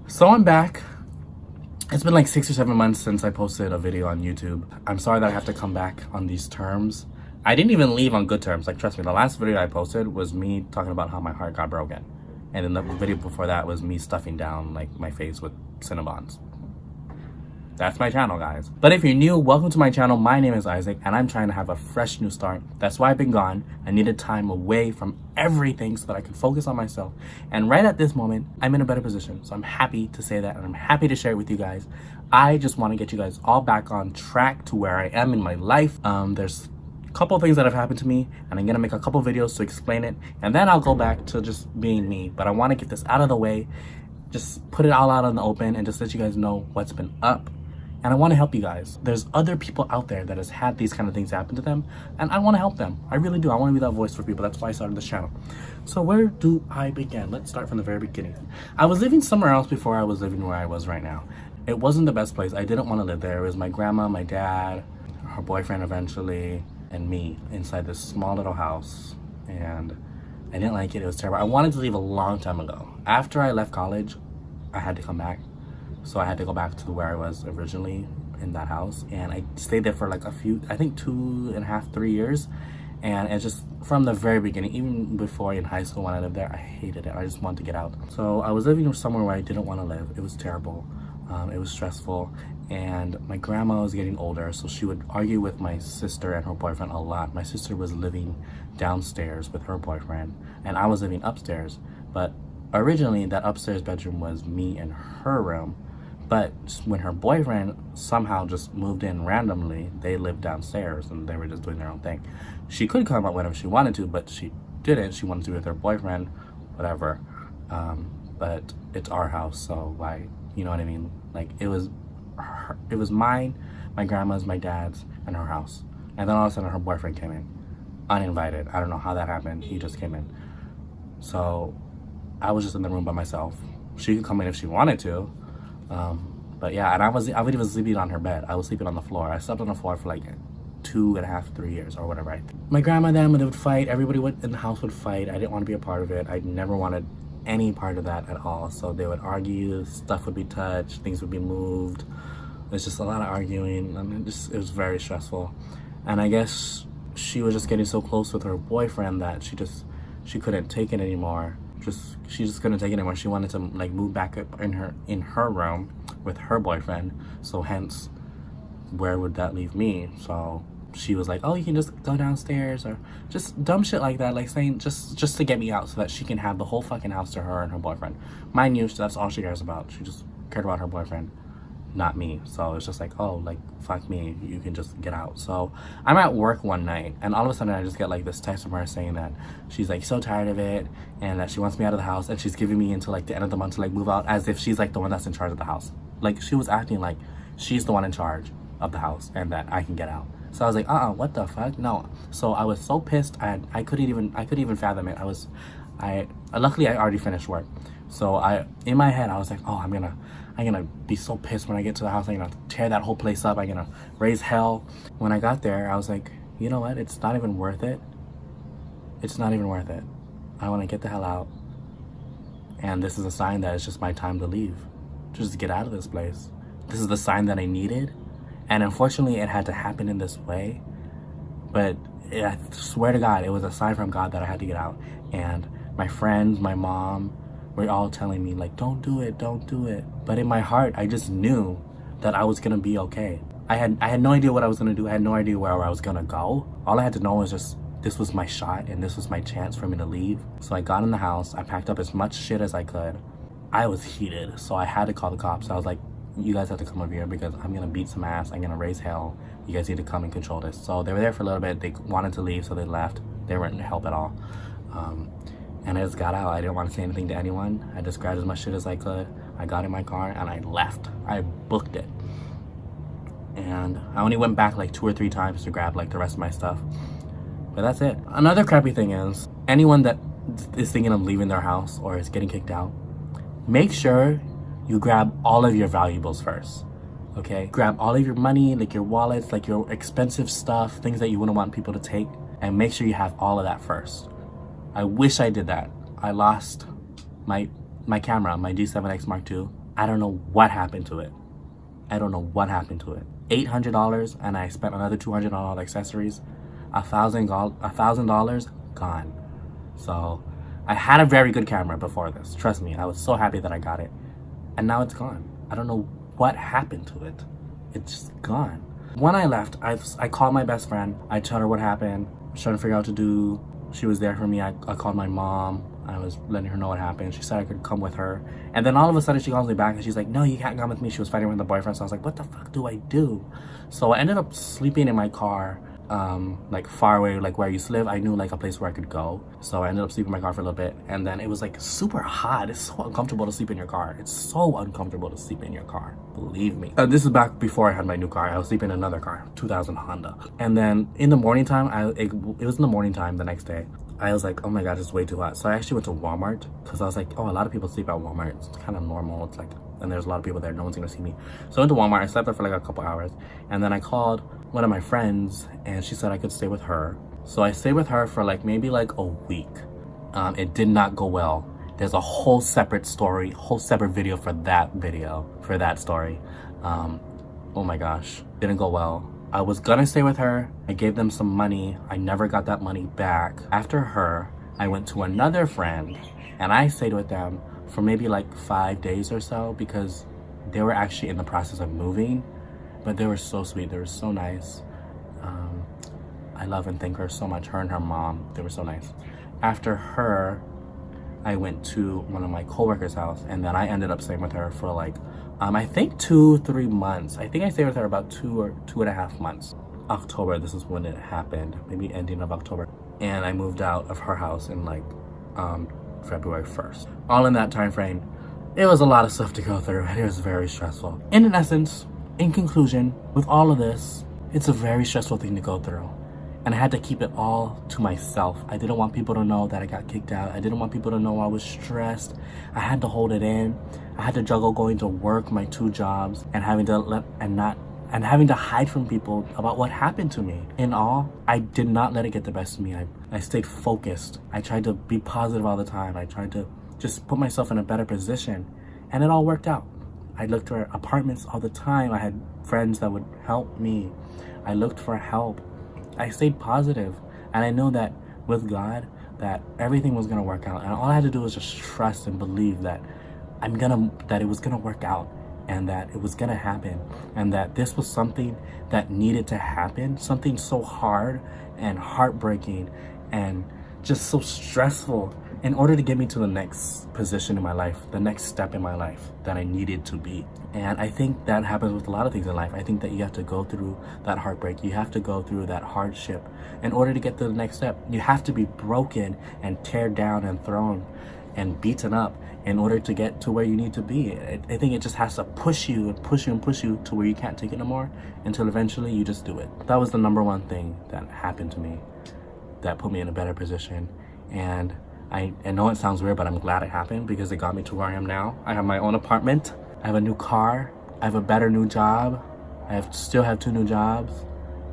So I'm back. It's been like 6 or 7 months since I posted a video on YouTube. I'm sorry that I have to come back on these terms. I didn't even leave on good terms. Like, trust me, the last video I posted was me talking about how my heart got broken. And then the video before that was me stuffing down like my face with Cinnabons. That's my channel, guys. But if you're new, welcome to my channel. My name is Isaac, and I'm trying to have a fresh new start. That's why I've been gone. I needed time away from everything so that I could focus on myself. And right at this moment, I'm in a better position. So I'm happy to say that, and I'm happy to share it with you guys. I just want to get you guys all back on track to where I am in my life. There's a couple things that have happened to me, and I'm gonna make a couple videos to explain it, and then I'll go back to just being me. But I want to get this out of the way, just put it all out in the open, and just let you guys know what's been up. And I want to help you guys. There's other people out there that has had these kind of things happen to them, and I want to help them. I really do. I want to be that voice for people. That's why I started this channel. So where do I begin? Let's start from the very beginning. I was living somewhere else before I was living where I was right now. It wasn't the best place. I didn't want to live there. It was my grandma, my dad, her boyfriend eventually, and me inside this small little house. And I didn't like it. It was terrible. I wanted to leave a long time ago. After I left college, I had to come back. So I had to go back to where I was originally in that house, and I stayed there for like I think 2.5, 3 years. And it's just from the very beginning, even before in high school when I lived there, I hated it. I just wanted to get out. So I was living somewhere where I didn't want to live. It was terrible. It was stressful, and my grandma was getting older, so she would argue with my sister and her boyfriend a lot. My sister was living downstairs with her boyfriend, and I was living upstairs. But originally, that upstairs bedroom was me and her room. But when her boyfriend somehow just moved in randomly, they lived downstairs and they were just doing their own thing. She could come out whenever she wanted to, but she didn't. She wanted to be with her boyfriend, whatever. But it's our house, so like, you know what I mean? Like, it was mine, my grandma's, my dad's, and her house. And then all of a sudden her boyfriend came in, uninvited. I don't know how that happened. He just came in. So I was just in the room by myself. She could come in if she wanted to. But yeah, and I was even sleeping on her bed. I was sleeping on the floor. I slept on the floor for like 2.5, 3 years or whatever. My grandma and them, they would fight. Everybody in the house would fight. I didn't want to be a part of it. I never wanted any part of that at all. So they would argue, stuff would be touched, things would be moved. There's just a lot of arguing, and it was very stressful. And I guess she was just getting so close with her boyfriend that she couldn't take it anymore. She just couldn't take it anymore. She wanted to like move back up in her room with her boyfriend. So hence, where would that leave me? So she was like, oh, you can just go downstairs, or just dumb shit like that, like saying just to get me out so that she can have the whole fucking house to her and her boyfriend. Mind you, that's all she cares about. She just cared about her boyfriend, not me. So it's just like, oh, like, fuck me, you can just get out. So I'm at work one night, and all of a sudden I just get like this text from her saying that she's like so tired of it, and that she wants me out of the house, and she's giving me until like the end of the month to like move out, as if she's like the one that's in charge of the house. Like, she was acting like she's the one in charge of the house and that I can get out. So I was like, what the fuck? No. So I was so pissed, I couldn't even fathom it. Luckily I already finished work. So in my head I was like, oh, I'm gonna be so pissed when I get to the house. I'm gonna tear that whole place up. I'm gonna raise hell. When I got there, I was like, you know what? It's not even worth it. It's not even worth it. I want to get the hell out. And this is a sign that it's just my time to leave. Just get out of this place. This is the sign that I needed. And unfortunately, it had to happen in this way. But I swear to God, it was a sign from God that I had to get out. And my friends, my mom, were all telling me like, don't do it, don't do it. But in my heart, I just knew that I was gonna be okay. I had no idea what I was gonna do. I had no idea where I was gonna go. All I had to know was just, this was my shot and this was my chance for me to leave. So I got in the house, I packed up as much shit as I could. I was heated, so I had to call the cops. I was like, you guys have to come over here because I'm gonna beat some ass, I'm gonna raise hell. You guys need to come and control this. So they were there for a little bit. They wanted to leave, so they left. They weren't to help at all. And I just got out. I didn't want to say anything to anyone. I just grabbed as much shit as I could. I got in my car and I left. I booked it. And I only went back like 2 or 3 times to grab like the rest of my stuff. But that's it. Another crappy thing is, anyone that is thinking of leaving their house or is getting kicked out, make sure you grab all of your valuables first. Okay? Grab all of your money, like your wallets, like your expensive stuff, things that you wouldn't want people to take, and make sure you have all of that first. I wish I did that. I lost my camera, my D7X Mark II, I don't know what happened to it. I don't know what happened to it. $800 and I spent another $200 on accessories. $1,000 gone. So I had a very good camera before this. Trust me, I was so happy that I got it. And now it's gone. I don't know what happened to it. It's just gone. When I left, I called my best friend. I told her what happened. I was trying to figure out what to do. She was there for me. I called my mom. I was letting her know what happened. She said I could come with her. And then all of a sudden she calls me back and she's like, no, you can't come with me. She was fighting with the boyfriend. So I was like, what the fuck do I do? So I ended up sleeping in my car, like far away, like where I used to live. I knew like a place where I could go. So I ended up sleeping in my car for a little bit. And then it was like super hot. It's so uncomfortable to sleep in your car. It's so uncomfortable to sleep in your car. Believe me. This is back before I had my new car. I was sleeping in another car, 2000 Honda. And then in the morning time, it was in the morning time the next day. I was like, oh my god, it's way too hot. So I actually went to Walmart because I was like, oh, a lot of people sleep at Walmart. It's kind of normal. It's like, and there's a lot of people there. No one's gonna see me. So I went to Walmart. I slept there for like a couple hours. And then I called one of my friends and she said I could stay with her. So I stayed with her for like maybe like a week. It did not go well. There's a whole separate story, whole separate video for that story. Oh my gosh, didn't go well. I was gonna stay with her. I gave them some money. I never got that money back. After her, I went to another friend and I stayed with them for maybe like 5 days or so because they were actually in the process of moving, but they were so sweet. They were so nice. I love and thank her so much. Her and her mom, they were so nice. After her, I went to one of my coworkers' house and then I ended up staying with her for like, I think 2-3 months. I think I stayed with her about 2 or 2.5 months. October, this is when it happened, maybe ending of October. And I moved out of her house in like February 1st. All in that time frame, it was a lot of stuff to go through and it was very stressful. And in essence, in conclusion, with all of this, it's a very stressful thing to go through. And I had to keep it all to myself. I didn't want people to know that I got kicked out. I didn't want people to know I was stressed. I had to hold it in. I had to juggle going to work, my 2 jobs, and having to hide from people about what happened to me. In all, I did not let it get the best of me. I stayed focused. I tried to be positive all the time. I tried to just put myself in a better position, and it all worked out. I looked for apartments all the time. I had friends that would help me. I looked for help. I stayed positive, and I know that with God, that everything was gonna work out. And all I had to do was just trust and believe that that it was gonna work out, and that it was gonna happen, and that this was something that needed to happen, something so hard and heartbreaking and just so stressful in order to get me to the next position in my life, the next step in my life that I needed to be. And I think that happens with a lot of things in life. I think that you have to go through that heartbreak. You have to go through that hardship in order to get to the next step. You have to be broken and teared down and thrown and beaten up in order to get to where you need to be. I think it just has to push you and push you and push you to where you can't take it no more until eventually you just do it. That was the #1 thing that happened to me that put me in a better position. And I know it sounds weird, but I'm glad it happened because it got me to where I am now. I have my own apartment. I have a new car. I have a better new job. Still have 2 new jobs,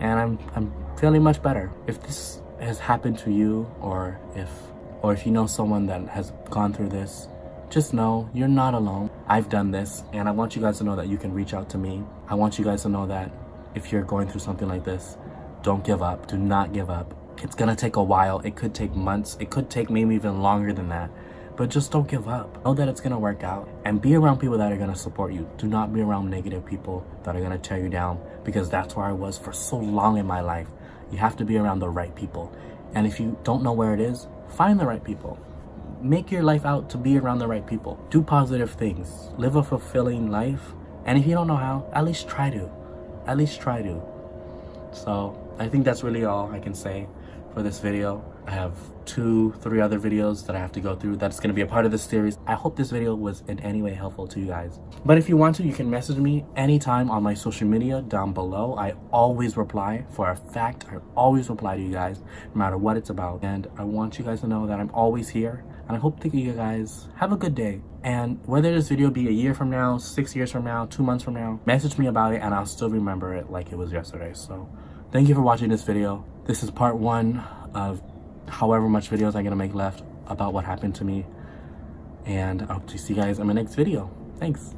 and I'm feeling much better. If this has happened to you, or if you know someone that has gone through this, just know you're not alone. I've done this, and I want you guys to know that you can reach out to me. I want you guys to know that if you're going through something like this, don't give up. Do not give up. It's gonna take a while. It could take months. It could take maybe even longer than that. But just don't give up. Know that it's gonna work out, and be around people that are gonna support you. Do not be around negative people that are gonna tear you down, because that's where I was for so long in my life. You have to be around the right people. And if you don't know where it is, find the right people. Make your life out to be around the right people. Do positive things. Live a fulfilling life. And if you don't know how, at least try to. At least try to. So I think that's really all I can say for this video. I have 2-3 other videos that I have to go through that's going to be a part of this series. I hope this video was in any way helpful to you guys. But if you want to, you can message me anytime on my social media down below. I always reply. For a fact, I always reply to you guys, no matter what it's about. And I want you guys to know that I'm always here. And I hope that you guys have a good day. And whether this video be a year from now, 6 years from now, 2 months from now, message me about it and I'll still remember it like it was yesterday. So thank you for watching this video. This is part 1 of however much videos I'm gonna make left about what happened to me. And I hope to see you guys in my next video. Thanks.